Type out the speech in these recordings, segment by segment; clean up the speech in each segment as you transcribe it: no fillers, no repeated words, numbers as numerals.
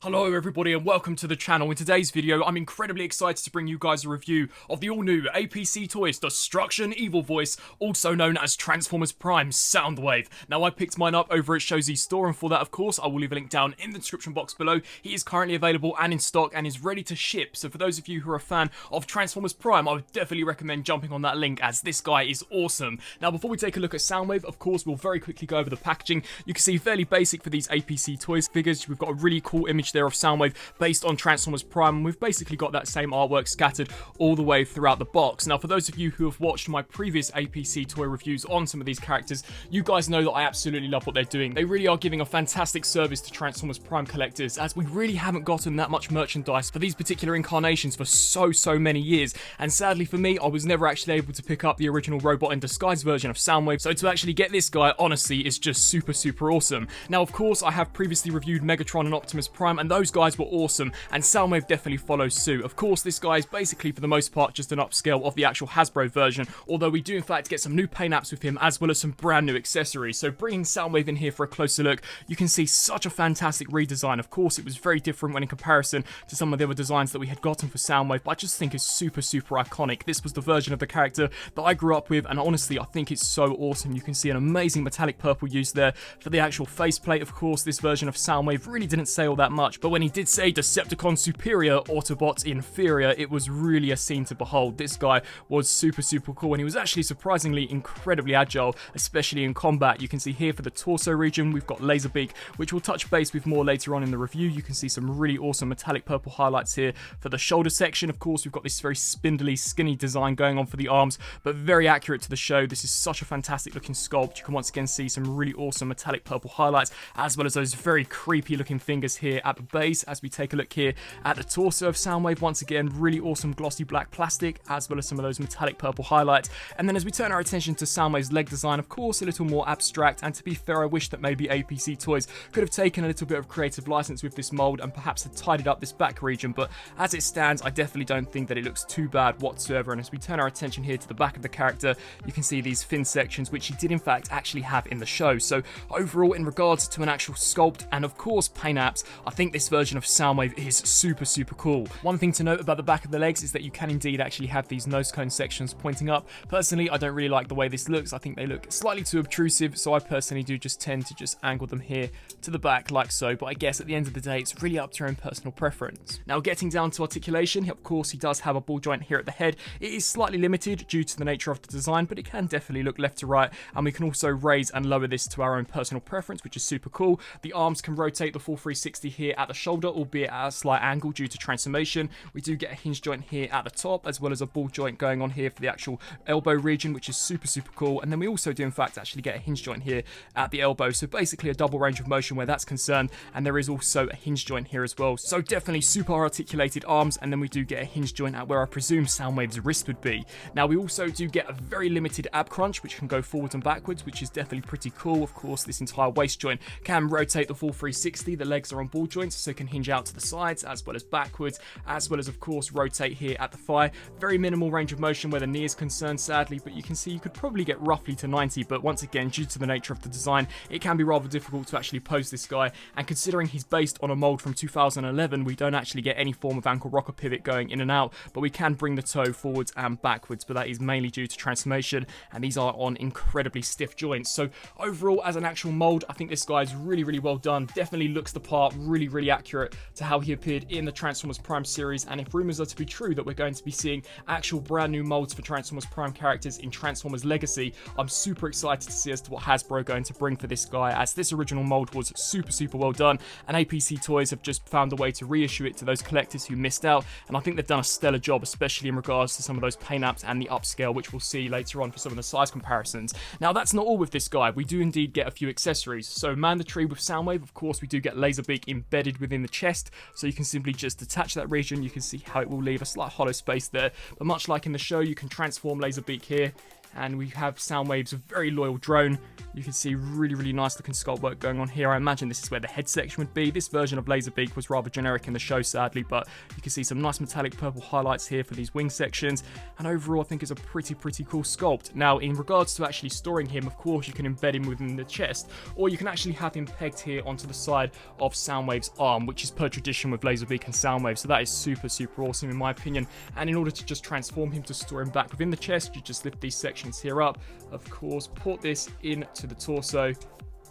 Hello everybody and welcome to the channel. In today's video, I'm incredibly excited to bring you guys a review of the all-new APC Toys Destruction Evil Voice, also known as Transformers Prime Soundwave. Now, I picked mine up over at Showz's store, and for that, of course, I will leave a link down in the description box below. He is currently available and in stock and is ready to ship, so for those of you who are a fan of Transformers Prime, I would definitely recommend jumping on that link, as this guy is awesome. Now, before we take a look at Soundwave, of course, we'll very quickly go over the packaging. You can see fairly basic for these APC Toys figures. We've got a really cool image there of Soundwave based on Transformers Prime, and we've basically got that same artwork scattered all the way throughout the box. Now, for those of you who have watched my previous APC toy reviews on some of these characters, you guys know that I absolutely love what they're doing. They really are giving a fantastic service to Transformers Prime collectors, as we really haven't gotten that much merchandise for these particular incarnations for so many years, and sadly for me, I was never actually able to pick up the original Robot in Disguise version of Soundwave, so to actually get this guy, honestly, is just super awesome. Now, of course, I have previously reviewed Megatron and Optimus Prime, and those guys were awesome, and Soundwave definitely follows suit. Of course, this guy is basically, for the most part, just an upscale of the actual Hasbro version, although we do in fact get some new paint apps with him, as well as some brand new accessories. So bringing Soundwave in here for a closer look, you can see such a fantastic redesign. Of course, it was very different when in comparison to some of the other designs that we had gotten for Soundwave, but I just think it's super iconic. This was the version of the character that I grew up with, and honestly, I think it's so awesome. You can see an amazing metallic purple used there for the actual faceplate. Of course, this version of Soundwave really didn't say all that much, but when he did say Decepticon superior, Autobots inferior, it was really a scene to behold. This guy was super cool, and he was actually surprisingly incredibly agile, especially in combat. You can see here for the torso region, we've got Laserbeak, which we'll touch base with more later on in the review. You can see some really awesome metallic purple highlights here for the shoulder section. Of course, we've got this very spindly, skinny design going on for the arms, but very accurate to the show. This is such a fantastic looking sculpt. You can once again see some really awesome metallic purple highlights, as well as those very creepy looking fingers here at the base. As we take a look here at the torso of Soundwave, once again, really awesome glossy black plastic, as well as some of those metallic purple highlights. And then as we turn our attention to Soundwave's leg design, of course, a little more abstract, and to be fair, I wish that maybe APC Toys could have taken a little bit of creative license with this mold and perhaps had tidied up this back region, but as it stands, I definitely don't think that it looks too bad whatsoever. And as we turn our attention here to the back of the character, you can see these fin sections, which he did in fact actually have in the show. So overall, in regards to an actual sculpt and of course paint apps, I think this version of Soundwave is super cool. One thing to note about the back of the legs is that you can indeed actually have these nose cone sections pointing up. Personally, I don't really like the way this looks. I think they look slightly too obtrusive, so I personally do just tend to just angle them here to the back like so, but I guess at the end of the day, it's really up to your own personal preference. Now, getting down to articulation, of course, he does have a ball joint here at the head. It is slightly limited due to the nature of the design, but it can definitely look left to right, and we can also raise and lower this to our own personal preference, which is super cool. The arms can rotate the full 360 here at the shoulder, albeit at a slight angle due to transformation. We do get a hinge joint here at the top, as well as a ball joint going on here for the actual elbow region, which is super cool. And then we also do in fact actually get a hinge joint here at the elbow, so basically a double range of motion where that's concerned, and there is also a hinge joint here as well. So definitely super articulated arms, and then we do get a hinge joint at where I presume Soundwave's wrist would be. Now, we also do get a very limited ab crunch, which can go forwards and backwards, which is definitely pretty cool. Of course, this entire waist joint can rotate the full 360. The legs are on ball joints, so it can hinge out to the sides as well as backwards, as well as of course rotate here at the thigh. Very minimal range of motion where the knee is concerned, sadly, but you can see you could probably get roughly to 90, but once again, due to the nature of the design, it can be rather difficult to actually pose this guy, and considering he's based on a mold from 2011, we don't actually get any form of ankle rocker pivot going in and out, but we can bring the toe forwards and backwards, but that is mainly due to transformation, and these are on incredibly stiff joints. So overall, as an actual mold, I think this guy is really well done. Definitely looks the part, really accurate to how he appeared in the Transformers Prime series, and if rumors are to be true that we're going to be seeing actual brand new molds for Transformers Prime characters in Transformers Legacy, I'm super excited to see as to what Hasbro are going to bring for this guy, as this original mold was super well done, and APC Toys have just found a way to reissue it to those collectors who missed out, and I think they've done a stellar job, especially in regards to some of those paint apps and the upscale, which we'll see later on for some of the size comparisons. Now, that's not all with this guy. We do indeed get a few accessories. So mandatory with Soundwave, of course, we do get Laserbeak embedded within the chest, so you can simply just detach that region. You can see how it will leave a slight hollow space there, but much like in the show, you can transform Laserbeak here, And we have Soundwave's very loyal drone. You can see really nice looking sculpt work going on here. I imagine this is where the head section would be. This version of Laserbeak was rather generic in the show, sadly, but you can see some nice metallic purple highlights here for these wing sections. And overall, I think it's a pretty cool sculpt. Now, in regards to actually storing him, of course, you can embed him within the chest, or you can actually have him pegged here onto the side of Soundwave's arm, which is per tradition with Laserbeak and Soundwave. So that is super awesome in my opinion. And in order to just transform him to store him back within the chest, you just lift these sections here up. Of course, port this into the torso,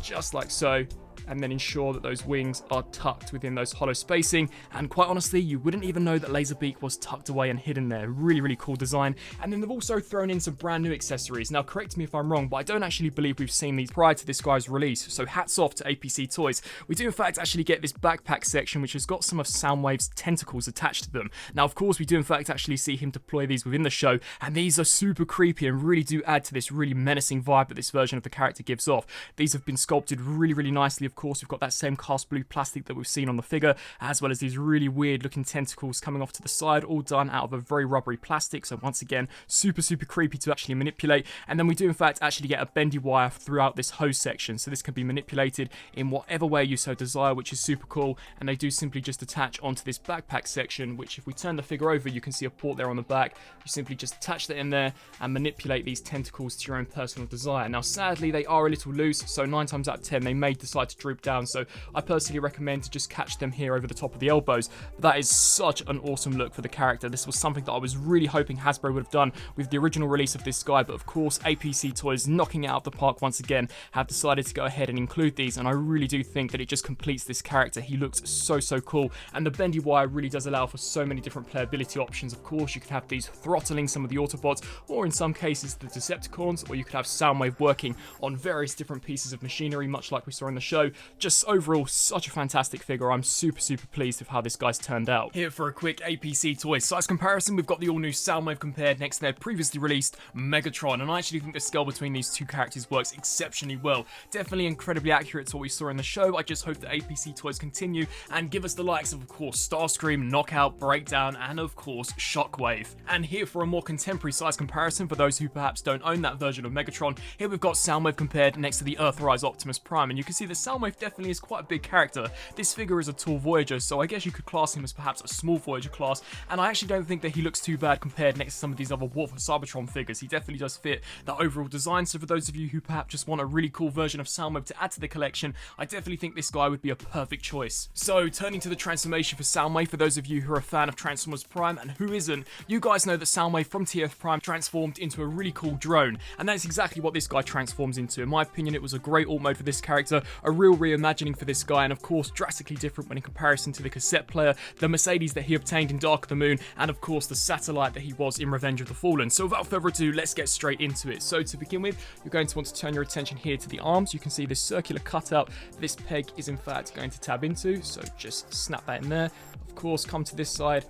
just like so, and then ensure that those wings are tucked within those hollow spacing. And quite honestly, you wouldn't even know that Laserbeak was tucked away and hidden there. Really cool design. And then they've also thrown in some brand new accessories. Now, correct me if I'm wrong, but I don't actually believe we've seen these prior to this guy's release. So hats off to APC Toys. We do in fact actually get this backpack section, which has got some of Soundwave's tentacles attached to them. Now, of course, we do in fact actually see him deploy these within the show, and these are super creepy and really do add to this really menacing vibe that this version of the character gives off. These have been sculpted really nicely. Of course, we've got that same cast blue plastic that we've seen on the figure, as well as these really weird looking tentacles coming off to the side, all done out of a very rubbery plastic. So once again, super creepy to actually manipulate. And then we do in fact actually get a bendy wire throughout this hose section, so this can be manipulated in whatever way you so desire, which is super cool. And they do simply just attach onto this backpack section, which if we turn the figure over, you can see a port there on the back. You simply just attach that in there and manipulate these tentacles to your own personal desire. Now, sadly, they are a little loose, so 9 times out of 10 they may decide to droop down, so I personally recommend to just catch them here over the top of the elbows. But that is such an awesome look for the character. This was something that I was really hoping Hasbro would have done with the original release of this guy, but of course APC Toys, knocking it out of the park once again, have decided to go ahead and include these, and I really do think that it just completes this character. He looks so cool, and the bendy wire really does allow for so many different playability options. Of course, you could have these throttling some of the Autobots, or in some cases the Decepticons, or you could have Soundwave working on various different pieces of machinery, much like we saw in the show. Just overall, such a fantastic figure. I'm super pleased with how this guy's turned out. Here for a quick APC Toys size comparison, we've got the all-new Soundwave compared next to their previously released Megatron, and I actually think the scale between these two characters works exceptionally well. Definitely incredibly accurate to what we saw in the show. I just hope that APC Toys continue and give us the likes of course, Starscream, Knockout, Breakdown, and of course, Shockwave. And here for a more contemporary size comparison for those who perhaps don't own that version of Megatron, here we've got Soundwave compared next to the Earthrise Optimus Prime, and you can see that Soundwave definitely is quite a big character. This figure is a tall Voyager, so I guess you could class him as perhaps a small Voyager class, and I actually don't think that he looks too bad compared next to some of these other Wolf or Cybertron figures. He definitely does fit that overall design, so for those of you who perhaps just want a really cool version of Soundwave to add to the collection, I definitely think this guy would be a perfect choice. So turning to the transformation for Soundwave, for those of you who are a fan of Transformers Prime, and who isn't, you guys know that Soundwave from TF Prime transformed into a really cool drone, and that's exactly what this guy transforms into. In my opinion, it was a great alt mode for this character, a real reimagining for this guy, and of course drastically different when in comparison to the cassette player, the Mercedes that he obtained in Dark of the Moon, and of course the satellite that he was in Revenge of the Fallen. So without further ado, let's get straight into it. So to begin with, you're going to want to turn your attention here to the arms. You can see this circular cutout this peg is in fact going to tab into, so just snap that in there. Of course, come to this side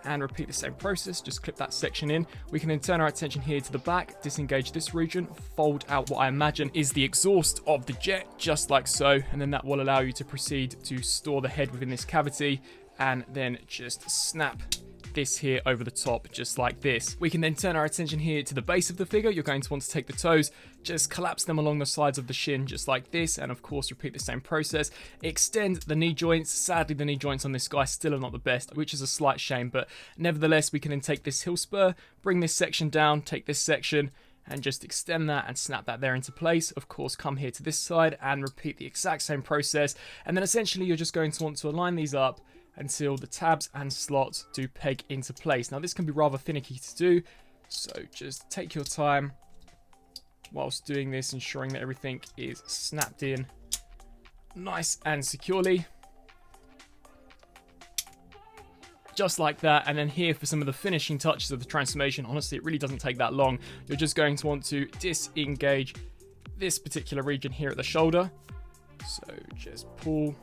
and repeat the same process, just clip that section in. We can then turn our attention here to the back, disengage this region, fold out what I imagine is the exhaust of the jet, just like so, and then that will allow you to proceed to store the head within this cavity, and then just snap this here over the top, just like this. We can then turn our attention here to the base of the figure. You're going to want to take the toes, just collapse them along the sides of the shin, just like this, and of course repeat the same process. Extend the knee joints. Sadly, the knee joints on this guy still are not the best, which is a slight shame, but nevertheless, we can then take this heel spur, bring this section down, take this section, and just extend that and snap that there into place. Of course, come here to this side and repeat the exact same process, and then essentially you're just going to want to align these up until the tabs and slots do peg into place. Now this can be rather finicky to do, so just take your time whilst doing this, ensuring that everything is snapped in nice and securely. Just like that, and then here for some of the finishing touches of the transformation, honestly it really doesn't take that long. You're just going to want to disengage this particular region here at the shoulder, so just pull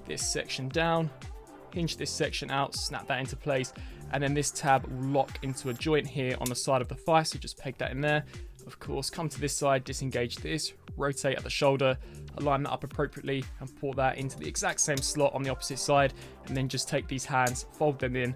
this section down, hinge this section out, snap that into place, and then this tab will lock into a joint here on the side of the thigh, so just peg that in there. Of course, come to this side, disengage this, rotate at the shoulder, align that up appropriately, and port that into the exact same slot on the opposite side, and then just take these hands, fold them in,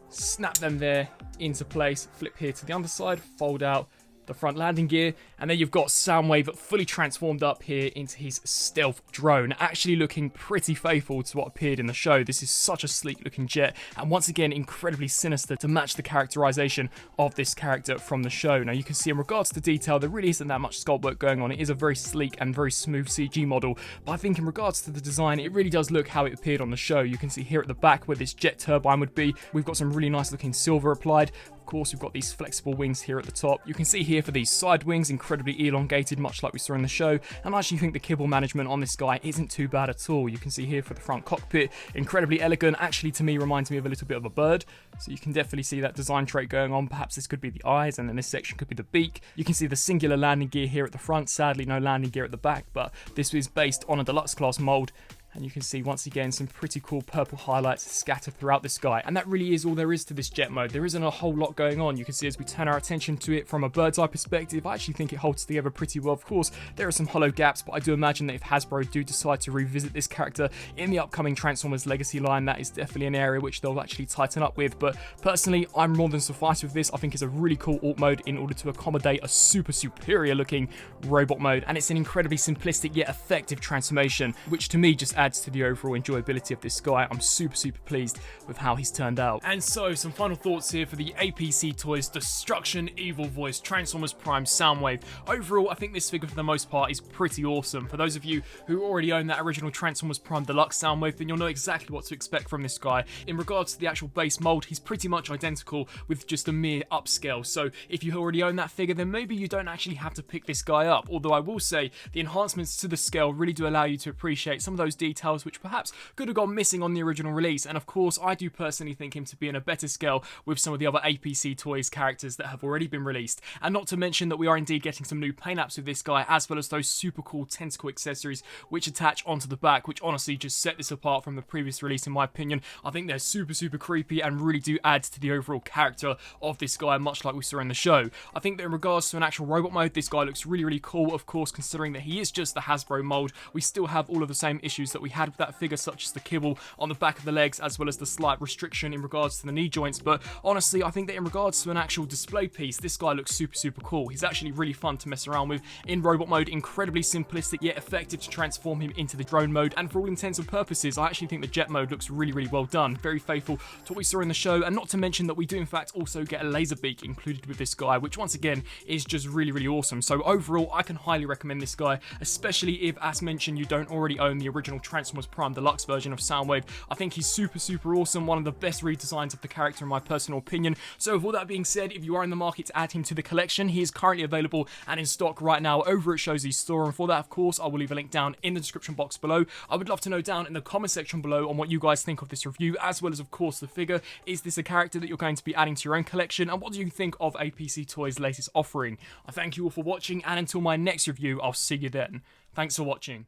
snap them there into place, flip here to the underside, fold out, the front landing gear, and then you've got Soundwave fully transformed up here into his stealth drone, actually looking pretty faithful to what appeared in the show. This is such a sleek looking jet, and once again incredibly sinister to match the characterization of this character from the show. Now you can see in regards to detail, there really isn't that much sculpt work going on. It is a very sleek and very smooth CG model, but I think in regards to the design, it really does look how it appeared on the show. You can see here at the back where this jet turbine would be, we've got some really nice looking silver applied. Of course, we've got these flexible wings here at the top. You can see here for these side wings, incredibly elongated, much like we saw in the show. And I actually think the kibble management on this guy isn't too bad at all. You can see here for the front cockpit, incredibly elegant. Actually, to me, reminds me of a little bit of a bird. So you can definitely see that design trait going on. Perhaps this could be the eyes, and then this section could be the beak. You can see the singular landing gear here at the front. Sadly, no landing gear at the back, but this is based on a deluxe class mold. And you can see once again some pretty cool purple highlights scattered throughout this guy. And that really is all there is to this jet mode. There isn't a whole lot going on. You can see as we turn our attention to it from a bird's eye perspective, I actually think it holds together pretty well. Of course, there are some hollow gaps, but I do imagine that if Hasbro do decide to revisit this character in the upcoming Transformers Legacy line, that is definitely an area which they'll actually tighten up with. But personally, I'm more than suffice with this. I think it's a really cool alt mode in order to accommodate a super superior looking robot mode. And it's an incredibly simplistic yet effective transformation, which to me just adds to the overall enjoyability of this guy. I'm super pleased with how he's turned out. And so some final thoughts here for the APC Toys Destruction Evil Voice Transformers Prime Soundwave. Overall, I think this figure for the most part is pretty awesome. For those of you who already own that original Transformers Prime Deluxe Soundwave, then you'll know exactly what to expect from this guy. In regards to the actual base mold, he's pretty much identical with just a mere upscale. So if you already own that figure, then maybe you don't actually have to pick this guy up. Although I will say the enhancements to the scale really do allow you to appreciate some of those details which perhaps could have gone missing on the original release. And of course, I do personally think him to be in a better scale with some of the other APC Toys characters that have already been released. And not to mention that we are indeed getting some new paint apps with this guy, as well as those super cool tentacle accessories which attach onto the back, which honestly just set this apart from the previous release in my opinion. I think they're super creepy and really do add to the overall character of this guy, much like we saw in the show. I think that in regards to an actual robot mode, this guy looks really cool. Of course, considering that he is just the Hasbro mold, we still have all of the same issues that we had with that figure, such as the kibble on the back of the legs, as well as the slight restriction in regards to the knee joints. But honestly, I think that in regards to an actual display piece, this guy looks super cool. He's actually really fun to mess around with in robot mode, incredibly simplistic yet effective to transform him into the drone mode. And for all intents and purposes, I actually think the jet mode looks really well done, very faithful to what we saw in the show. And not to mention that we do in fact also get a laser beak included with this guy, which once again is just really awesome. So overall, I can highly recommend this guy, especially if, as mentioned, you don't already own the original Transformers Prime Deluxe version of Soundwave. I think he's super awesome, one of the best redesigns of the character in my personal opinion. So with all that being said, if you are in the market to add him to the collection, he is currently available and in stock right now over at Showzy's store. And for that, of course, I will leave a link down in the description box below. I would love to know down in the comment section below on what you guys think of this review, as well as of course the figure. Is this a character that you're going to be adding to your own collection, and what do you think of APC Toys' latest offering? I thank you all for watching, and until my next review, I'll see you then. Thanks for watching.